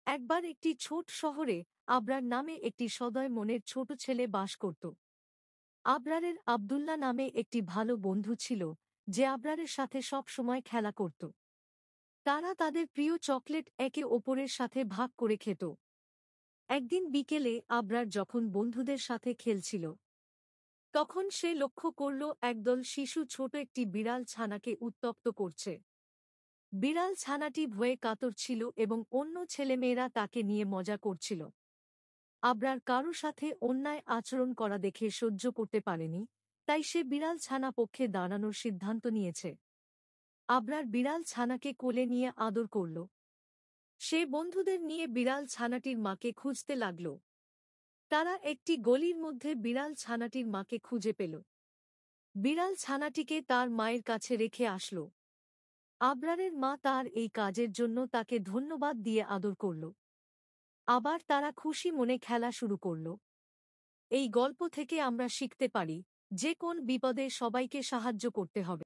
একবার একটি ছোট শহরে আবরার নামে একটি সদয় মনের ছোট ছেলে বাস করত। আবরারের আব্দুল্লাহ নামে একটি ভালো বন্ধু ছিল, যে আবরারের সাথে সব সময় খেলা করত। তারা তাদের প্রিয় চকলেট একে অপরের সাথে ভাগ করে খেত। একদিন বিকেলে আবরার যখন বন্ধুদের সাথে খেলছিল, তখন সে লক্ষ্য করল একদল শিশু ছোট একটি বিড়াল ছানাকে উত্ত্যক্ত করছে। বিড়াল ছানাটি ভয়ে কাতর ছিল এবং অন্য ছেলেমেয়েরা তাকে নিয়ে মজা করছিল। আবরার কারো সাথে অন্যায় আচরণ করা দেখে সহ্য করতে পারেনি, তাই সে বিড়াল ছানা পক্ষে দাঁড়ানোর সিদ্ধান্ত নিয়েছে। আবরার বিড়াল ছানাকে কোলে নিয়ে আদর করল। সে বন্ধুদের নিয়ে বিড়াল ছানাটির মাকে খুঁজতে লাগল। তারা একটি গলির মধ্যে বিড়াল ছানাটির মাকে খুঁজে পেল। বিড়াল ছানাটিকে তার মায়ের কাছে রেখে আসল। আবরারের মা তার এই কাজের জন্য তাকে ধন্যবাদ দিয়ে আদর করল। আবার তারা খুশি মনে খেলা শুরু করল। এই গল্প থেকে আমরা শিখতে পারি যে কোন বিপদে সবাইকে সাহায্য করতে হবে।